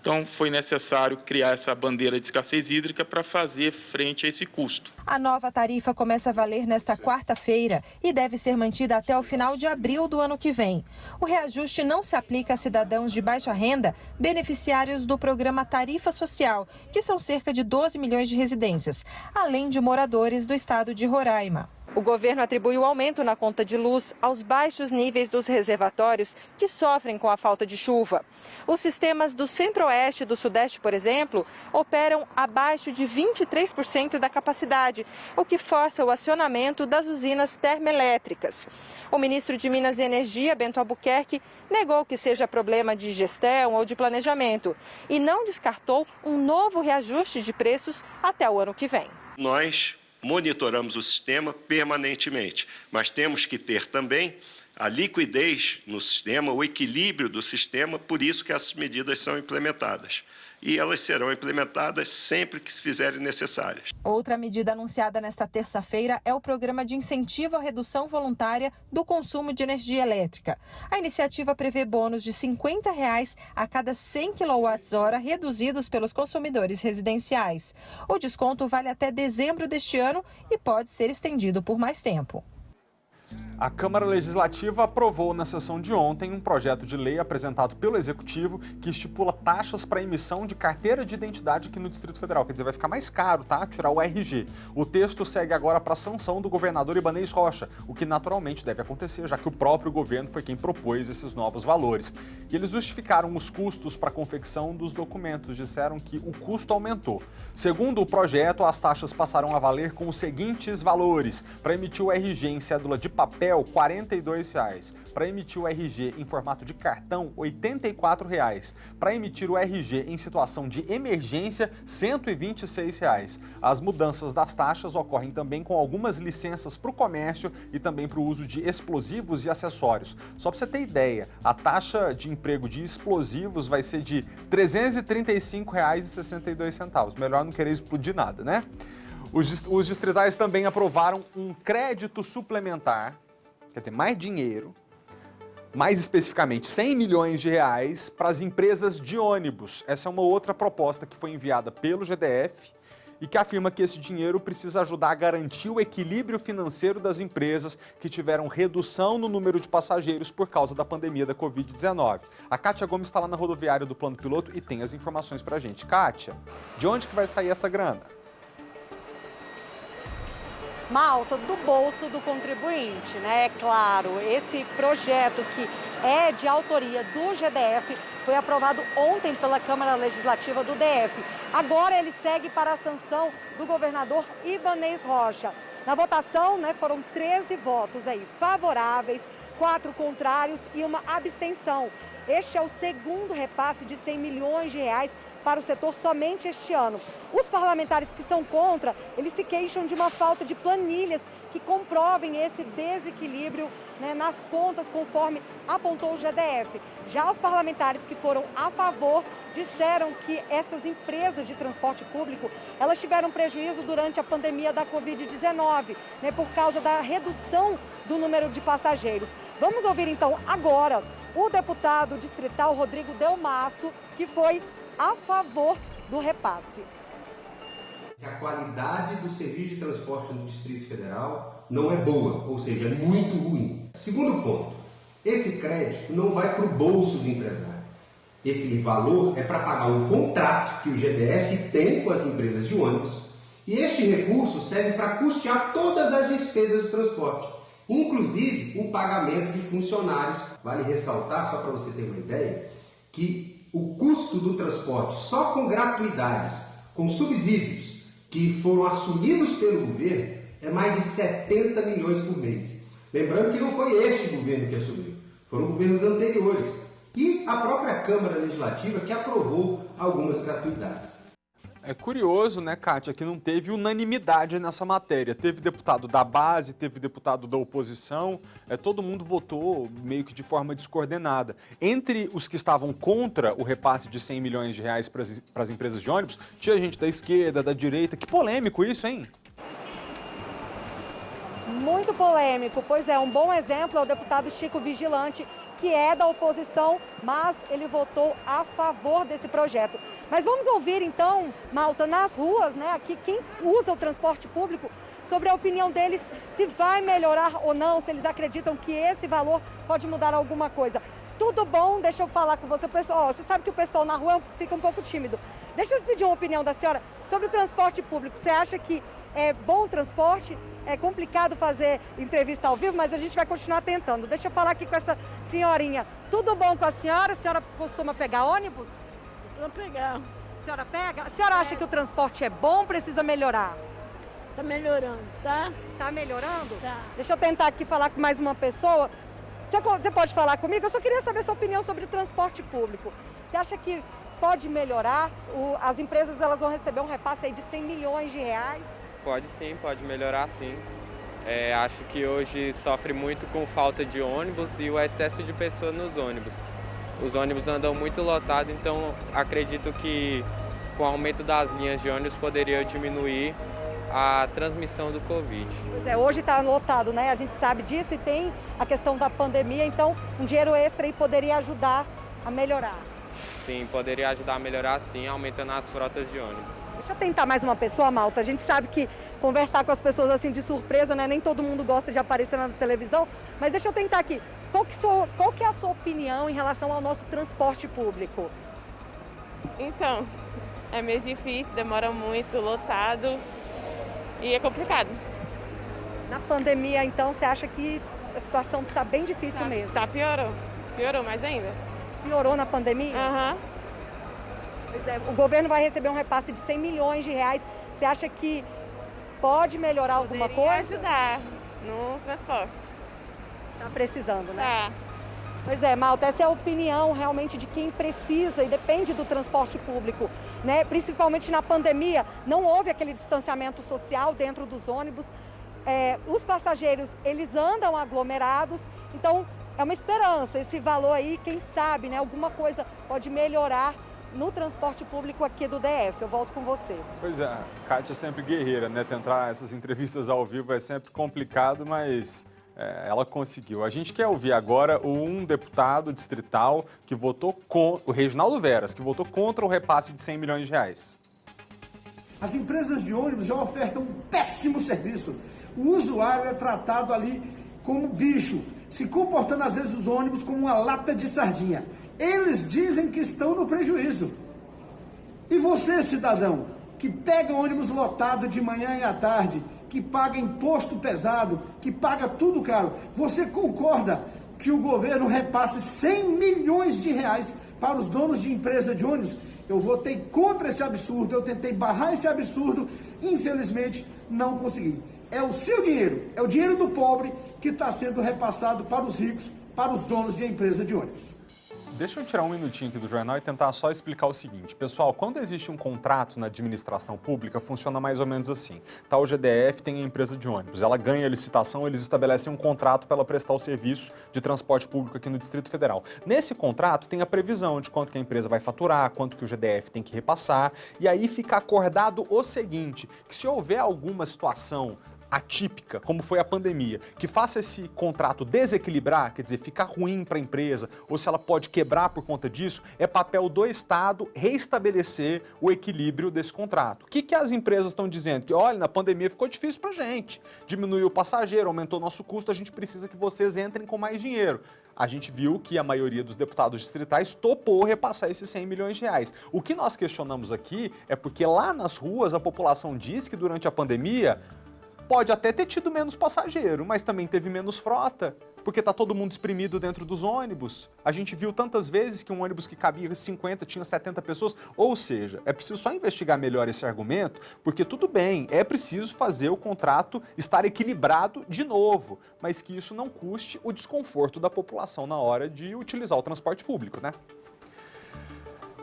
Então, foi necessário criar essa bandeira de escassez hídrica para fazer frente a esse custo. A nova tarifa começa a valer nesta quarta-feira e deve ser mantida até o final de abril do ano que vem. O reajuste não se aplica a cidadãos de baixa renda, beneficiários do programa Tarifa Social, que são cerca de 12 milhões de residências, além de moradores do estado de Roraima. O governo atribui o aumento na conta de luz aos baixos níveis dos reservatórios que sofrem com a falta de chuva. Os sistemas do Centro-Oeste e do Sudeste, por exemplo, operam abaixo de 23% da capacidade, o que força o acionamento das usinas termoelétricas. O ministro de Minas e Energia, Bento Albuquerque, negou que seja problema de gestão ou de planejamento e não descartou um novo reajuste de preços até o ano que vem. Nós monitoramos o sistema permanentemente, mas temos que ter também a liquidez no sistema, o equilíbrio do sistema, por isso que essas medidas são implementadas. E elas serão implementadas sempre que se fizerem necessárias. Outra medida anunciada nesta terça-feira é o programa de incentivo à redução voluntária do consumo de energia elétrica. A iniciativa prevê bônus de R$ 50 a cada 100 kWh reduzidos pelos consumidores residenciais. O desconto vale até dezembro deste ano e pode ser estendido por mais tempo. A Câmara Legislativa aprovou na sessão de ontem um projeto de lei apresentado pelo Executivo que estipula taxas para emissão de carteira de identidade aqui no Distrito Federal. Quer dizer, vai ficar mais caro, tá? Tirar o RG. O texto segue agora para a sanção do governador Ibanez Rocha, o que naturalmente deve acontecer, já que o próprio governo foi quem propôs esses novos valores. E eles justificaram os custos para a confecção dos documentos, disseram que o custo aumentou. Segundo o projeto, as taxas passarão a valer com os seguintes valores. Para emitir o RG em cédula de papel, R$ 42. Para emitir o RG em formato de cartão, R$ 84. Para emitir o RG em situação de emergência, R$ 126. As mudanças das taxas ocorrem também com algumas licenças para o comércio e também para o uso de explosivos e acessórios. Só para você ter ideia, a taxa de emprego de explosivos vai ser de R$ 335,62. Melhor não querer explodir nada, né? Os distritais também aprovaram um crédito suplementar, quer dizer, mais dinheiro, mais especificamente R$100 milhões para as empresas de ônibus. Essa é uma outra proposta que foi enviada pelo GDF e que afirma que esse dinheiro precisa ajudar a garantir o equilíbrio financeiro das empresas que tiveram redução no número de passageiros por causa da pandemia da Covid-19. A Kátia Gomes está lá na rodoviária do Plano Piloto e tem as informações para a gente. Kátia, de onde que vai sair essa grana? Malta, do bolso do contribuinte, né? É claro, esse projeto que é de autoria do GDF foi aprovado ontem pela Câmara Legislativa do DF. Agora ele segue para a sanção do governador Ibanez Rocha. Na votação, né, foram 13 votos aí favoráveis, 4 contrários e uma abstenção. Este é o segundo repasse de R$100 milhões para o setor somente este ano. Os parlamentares que são contra, eles se queixam de uma falta de planilhas que comprovem esse desequilíbrio, né, nas contas, conforme apontou o GDF. Já os parlamentares que foram a favor disseram que essas empresas de transporte público, elas tiveram prejuízo durante a pandemia da Covid-19, né, por causa da redução do número de passageiros. Vamos ouvir então agora o deputado distrital Rodrigo Delmasso, que foi a favor do repasse. A qualidade do serviço de transporte no Distrito Federal não é boa, ou seja, é muito ruim. Segundo ponto, esse crédito não vai para o bolso do empresário. Esse valor é para pagar um contrato que o GDF tem com as empresas de ônibus e este recurso serve para custear todas as despesas do transporte, inclusive o pagamento de funcionários. Vale ressaltar, só para você ter uma ideia, que o custo do transporte só com gratuidades, com subsídios que foram assumidos pelo governo, é mais de 70 milhões por mês. Lembrando que não foi este governo que assumiu, foram governos anteriores. E a própria Câmara Legislativa que aprovou algumas gratuidades. É curioso, né, Kátia, que não teve unanimidade nessa matéria. Teve deputado da base, teve deputado da oposição, todo mundo votou meio que de forma descoordenada. Entre os que estavam contra o repasse de R$100 milhões para as empresas de ônibus, tinha gente da esquerda, da direita. Que polêmico isso, hein? Muito polêmico, pois é, um bom exemplo é o deputado Chico Vigilante, que é da oposição, mas ele votou a favor desse projeto. Mas vamos ouvir então, Malta, nas ruas, né, aqui quem usa o transporte público, sobre a opinião deles, se vai melhorar ou não, se eles acreditam que esse valor pode mudar alguma coisa. Tudo bom? Deixa eu falar com você, pessoal. Você sabe que o pessoal na rua fica um pouco tímido. Deixa eu pedir uma opinião da senhora sobre o transporte público. Você acha que é bom o transporte? É complicado fazer entrevista ao vivo, mas a gente vai continuar tentando. Deixa eu falar aqui com essa senhorinha. Tudo bom com a senhora? A senhora costuma pegar ônibus? Vou pegar. A senhora pega? A senhora acha que o transporte é bom ou precisa melhorar? Tá melhorando, tá? Tá melhorando? Tá. Deixa eu tentar aqui falar com mais uma pessoa. Você pode falar comigo? Eu só queria saber sua opinião sobre o transporte público. Você acha que pode melhorar? As empresas elas vão receber um repasse aí de R$100 milhões? pode sim, pode melhorar sim. Acho que hoje sofre muito com falta de ônibus e o excesso de pessoas nos ônibus. Os ônibus andam muito lotados, então acredito que com o aumento das linhas de ônibus poderia diminuir a transmissão do Covid. Pois é, hoje está lotado, né? A gente sabe disso e tem a questão da pandemia, então um dinheiro extra aí poderia ajudar a melhorar. Sim, poderia ajudar a melhorar sim, aumentando as frotas de ônibus. Deixa eu tentar mais uma pessoa, Malta. A gente sabe que conversar com as pessoas assim de surpresa, né? Nem todo mundo gosta de aparecer na televisão, mas deixa eu tentar aqui. Qual que é a sua opinião em relação ao nosso transporte público? Então, é meio difícil, demora muito, lotado e é complicado. Na pandemia, então, você acha que a situação está bem difícil mesmo? Piorou mais ainda. Piorou na pandemia? Aham. Pois é, o governo vai receber um repasse de 100 milhões de reais. Você acha que pode melhorar alguma coisa? Ajudar no transporte. Tá precisando, né? Tá. Pois é, Malta, essa é a opinião realmente de quem precisa e depende do transporte público, né? Principalmente na pandemia, não houve aquele distanciamento social dentro dos ônibus. Os passageiros, eles andam aglomerados, então é uma esperança. Esse valor aí, quem sabe, né? Alguma coisa pode melhorar no transporte público aqui do DF. Eu volto com você. Pois é, Kátia é sempre guerreira, né? Tentar essas entrevistas ao vivo é sempre complicado, mas ela conseguiu. A gente quer ouvir agora um deputado distrital que votou o Reginaldo Veras, que votou contra o repasse de 100 milhões de reais. As empresas de ônibus já ofertam um péssimo serviço. O usuário é tratado ali como bicho, se comportando às vezes os ônibus como uma lata de sardinha. Eles dizem que estão no prejuízo. E você, cidadão, que pega ônibus lotado de manhã e à tarde, que paga imposto pesado, que paga tudo caro, você concorda que o governo repasse 100 milhões de reais para os donos de empresa de ônibus? Eu votei contra esse absurdo, eu tentei barrar esse absurdo, infelizmente não consegui. É o seu dinheiro, é o dinheiro do pobre que está sendo repassado para os ricos, para os donos de empresa de ônibus. Deixa eu tirar um minutinho aqui do jornal e tentar só explicar o seguinte. Pessoal, quando existe um contrato na administração pública, funciona mais ou menos assim. Tá, o GDF tem a empresa de ônibus, ela ganha a licitação, eles estabelecem um contrato para ela prestar o serviço de transporte público aqui no Distrito Federal. Nesse contrato tem a previsão de quanto que a empresa vai faturar, quanto que o GDF tem que repassar, e aí fica acordado o seguinte, que se houver alguma situação atípica, como foi a pandemia, que faça esse contrato desequilibrar, quer dizer, ficar ruim para a empresa, ou se ela pode quebrar por conta disso, é papel do Estado reestabelecer o equilíbrio desse contrato. O que as empresas estão dizendo? Que, olha, na pandemia ficou difícil para a gente, diminuiu o passageiro, aumentou nosso custo, a gente precisa que vocês entrem com mais dinheiro. A gente viu que a maioria dos deputados distritais topou repassar esses 100 milhões de reais. O que nós questionamos aqui é porque lá nas ruas a população diz que durante a pandemia pode até ter tido menos passageiro, mas também teve menos frota, porque está todo mundo espremido dentro dos ônibus. A gente viu tantas vezes que um ônibus que cabia 50 tinha 70 pessoas. Ou seja, é preciso só investigar melhor esse argumento, porque tudo bem, é preciso fazer o contrato estar equilibrado de novo, mas que isso não custe o desconforto da população na hora de utilizar o transporte público, né?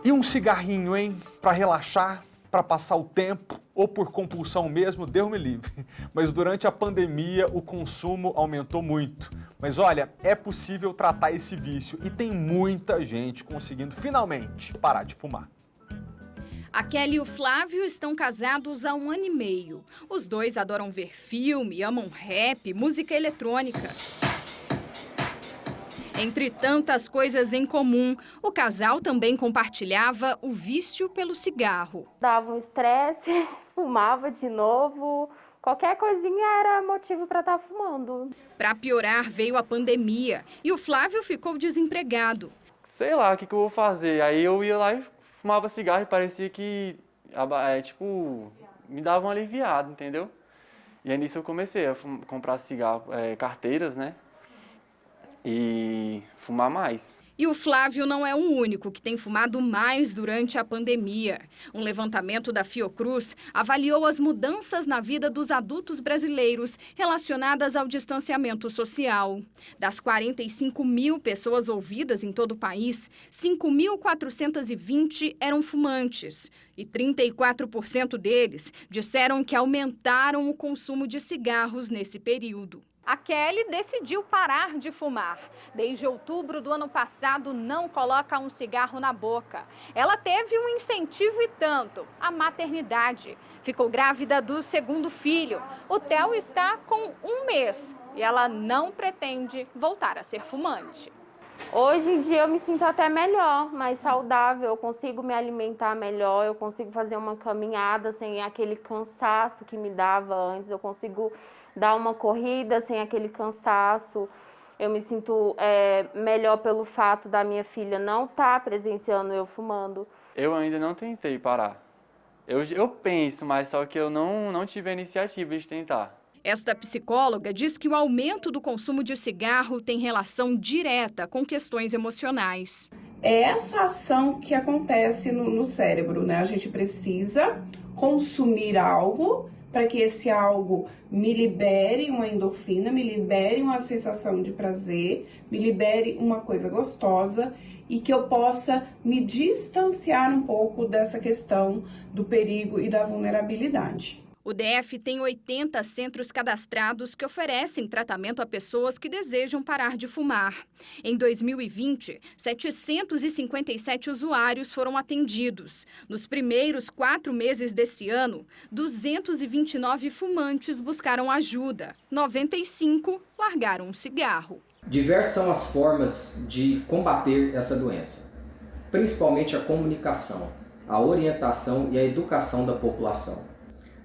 E um cigarrinho, hein? Para relaxar, para passar o tempo, ou por compulsão mesmo, Deus me livre. Mas durante a pandemia o consumo aumentou muito. Mas olha, é possível tratar esse vício e tem muita gente conseguindo finalmente parar de fumar. A Kelly e o Flávio estão casados há 1 ano e meio. Os dois adoram ver filme, amam rap, música eletrônica. Entre tantas coisas em comum, o casal também compartilhava o vício pelo cigarro. Dava um estresse, fumava de novo, qualquer coisinha era motivo para estar fumando. Para piorar, veio a pandemia e o Flávio ficou desempregado. Sei lá, o que eu vou fazer? Aí eu ia lá e fumava cigarro e parecia que, me dava um aliviado, entendeu? E aí nisso eu comecei a comprar cigarro, carteiras, né? E fumar mais. E o Flávio não é o único que tem fumado mais durante a pandemia. Um levantamento da Fiocruz avaliou as mudanças na vida dos adultos brasileiros relacionadas ao distanciamento social. Das 45 mil pessoas ouvidas em todo o país, 5.420 eram fumantes. E 34% deles disseram que aumentaram o consumo de cigarros nesse período. A Kelly decidiu parar de fumar. Desde outubro do ano passado, não coloca um cigarro na boca. Ela teve um incentivo e tanto, a maternidade. Ficou grávida do segundo filho. O Theo está com 1 mês e ela não pretende voltar a ser fumante. Hoje em dia eu me sinto até melhor, mais saudável, eu consigo me alimentar melhor, eu consigo fazer uma caminhada sem aquele cansaço que me dava antes, eu consigo dar uma corrida sem aquele cansaço. Eu me sinto melhor pelo fato da minha filha não estar presenciando eu fumando. Eu ainda não tentei parar. Eu penso, mas só que eu não tive a iniciativa de tentar. Esta psicóloga diz que o aumento do consumo de cigarro tem relação direta com questões emocionais. É essa ação que acontece no cérebro, né? A gente precisa consumir algo para que esse algo me libere uma endorfina, me libere uma sensação de prazer, me libere uma coisa gostosa e que eu possa me distanciar um pouco dessa questão do perigo e da vulnerabilidade. O DF tem 80 centros cadastrados que oferecem tratamento a pessoas que desejam parar de fumar. Em 2020, 757 usuários foram atendidos. Nos primeiros 4 meses desse ano, 229 fumantes buscaram ajuda. 95 largaram um cigarro. Diversas são as formas de combater essa doença, principalmente a comunicação, a orientação e a educação da população.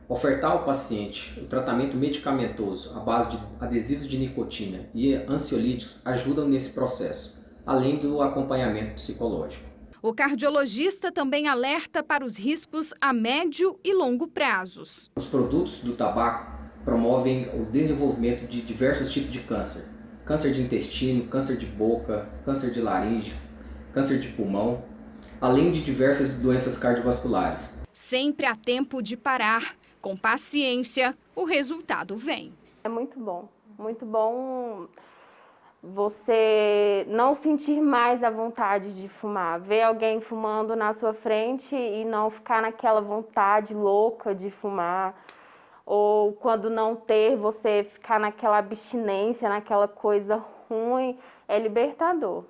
Ofertar ao paciente o tratamento medicamentoso à base de adesivos de nicotina e ansiolíticos ajudam nesse processo, além do acompanhamento psicológico. O cardiologista também alerta para os riscos a médio e longo prazos. Os produtos do tabaco promovem o desenvolvimento de diversos tipos de câncer. Câncer de intestino, câncer de boca, câncer de laringe, câncer de pulmão, além de diversas doenças cardiovasculares. Sempre há tempo de parar. Com paciência, o resultado vem. É muito bom você não sentir mais a vontade de fumar. Ver alguém fumando na sua frente e não ficar naquela vontade louca de fumar. Ou quando não ter, você ficar naquela abstinência, naquela coisa ruim, é libertador.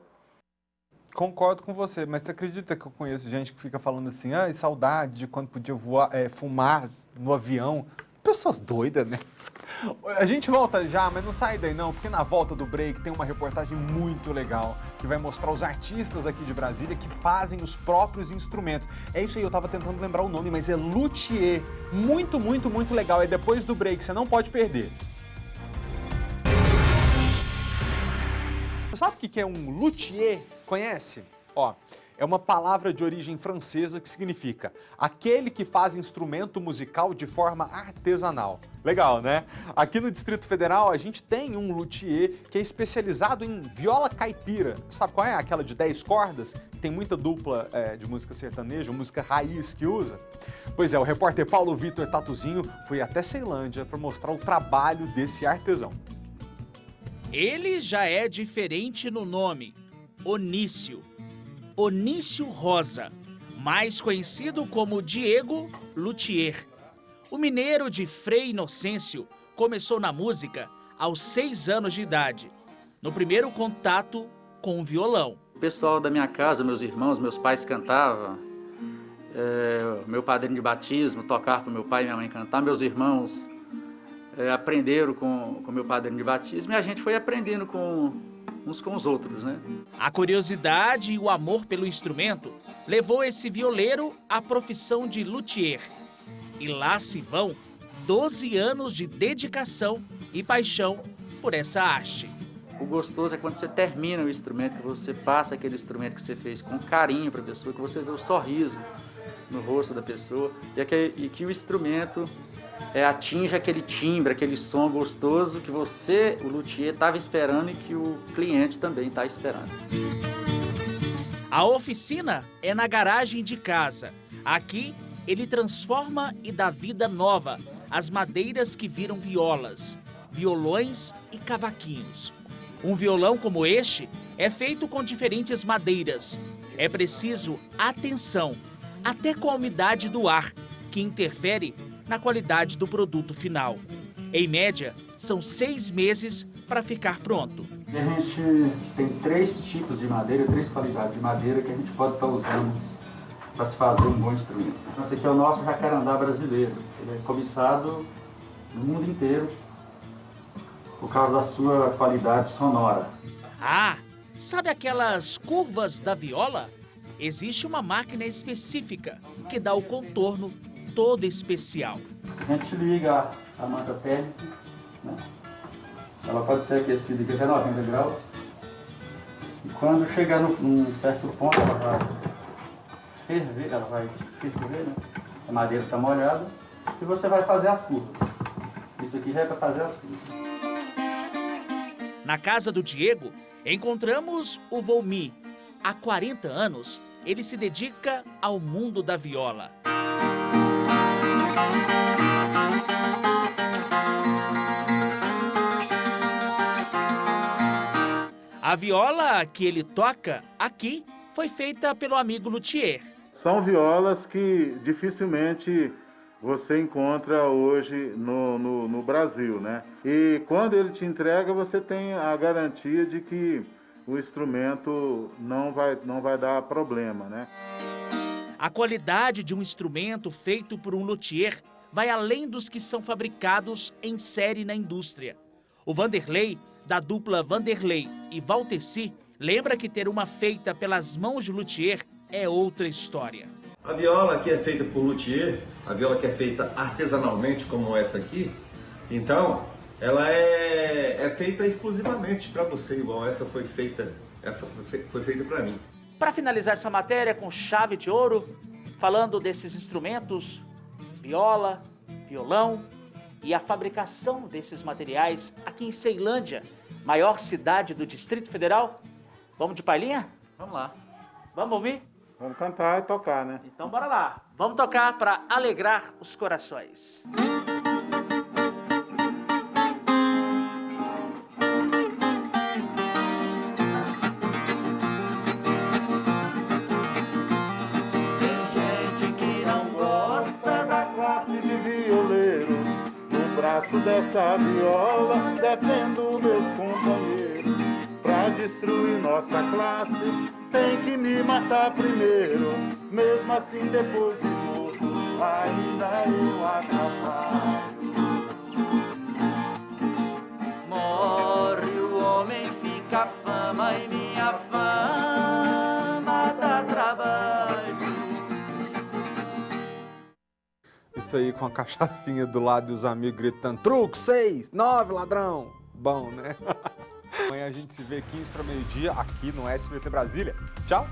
Concordo com você, mas você acredita que eu conheço gente que fica falando assim, saudade de quando podia voar, fumar no avião? Pessoas doidas, né? A gente volta já, mas não sai daí não, porque na volta do break tem uma reportagem muito legal que vai mostrar os artistas aqui de Brasília que fazem os próprios instrumentos. É isso aí, eu tava tentando lembrar o nome, mas é luthier. Muito, muito, muito legal. É depois do break, você não pode perder. Você sabe o que é um luthier? Conhece? Ó, é uma palavra de origem francesa que significa aquele que faz instrumento musical de forma artesanal. Legal, né? Aqui no Distrito Federal a gente tem um luthier que é especializado em viola caipira. Sabe qual é? Aquela de 10 cordas? Tem muita dupla de música sertaneja, música raiz que usa. Pois é, o repórter Paulo Vitor Tatuzinho foi até Ceilândia para mostrar o trabalho desse artesão. Ele já é diferente no nome. Onício Rosa, mais conhecido como Diego Luthier. O mineiro de Frei Inocêncio começou na música aos 6 anos de idade, no primeiro contato com o violão. O pessoal da minha casa, meus irmãos, meus pais cantavam, meu padrinho de batismo tocava para meu pai e minha mãe cantar, meus irmãos aprenderam com meu padrinho de batismo e a gente foi aprendendo uns com os outros, né? A curiosidade e o amor pelo instrumento levou esse violeiro à profissão de luthier. E lá se vão 12 anos de dedicação e paixão por essa arte. O gostoso é quando você termina o instrumento, que você passa aquele instrumento que você fez com carinho para a pessoa, que você vê o sorriso no rosto da pessoa e que o instrumento atinge aquele timbre, aquele som gostoso que você, o luthier, estava esperando e que o cliente também está esperando. A oficina é na garagem de casa. Aqui, ele transforma e dá vida nova às madeiras que viram violas, violões e cavaquinhos. Um violão como este é feito com diferentes madeiras. É preciso atenção, até com a umidade do ar, que interfere na qualidade do produto final. Em média, são 6 meses para ficar pronto. A gente tem 3 tipos de madeira, 3 qualidades de madeira que a gente pode estar usando para se fazer um bom instrumento. Esse aqui é o nosso jacarandá brasileiro. Ele é cobiçado no mundo inteiro por causa da sua qualidade sonora. Ah, sabe aquelas curvas da viola? Existe uma máquina específica que dá o contorno todo especial. A gente liga a manta térmica, né? Ela pode ser aquecida aqui até 90 graus. E quando chegar num certo ponto, ela vai ferver, né? A madeira está molhada e você vai fazer as curvas. Isso aqui já é para fazer as curvas. Na casa do Diego, encontramos o Volmi. Há 40 anos, ele se dedica ao mundo da viola. A viola que ele toca aqui foi feita pelo amigo luthier. São violas que dificilmente você encontra hoje no Brasil, né? E quando ele te entrega, você tem a garantia de que o instrumento não vai dar problema, né? A qualidade de um instrumento feito por um luthier vai além dos que são fabricados em série na indústria. O Vanderlei, da dupla Vanderlei e Valteci, lembra que ter uma feita pelas mãos de luthier é outra história. A viola que é feita por luthier, a viola que é feita artesanalmente, como essa aqui, então ela é feita exclusivamente para você, igual essa foi feita para mim. Para finalizar essa matéria com chave de ouro, falando desses instrumentos, viola, violão e a fabricação desses materiais aqui em Ceilândia, maior cidade do Distrito Federal. Vamos de palhinha? Vamos lá. Vamos ouvir? Vamos cantar e tocar, né? Então bora lá. Vamos tocar para alegrar os corações. Braço dessa viola, defendo meus companheiros. Pra destruir nossa classe, tem que me matar primeiro. Mesmo assim, depois de morto, ainda eu atrapalho. Morre o homem, fica a fama, e minha fama dá trabalho. Isso aí com a cachaçinha do lado e os amigos gritando: truque, 6, 9, ladrão. Bom, né? Amanhã a gente se vê 15 para meio-dia aqui no SBT Brasília. Tchau!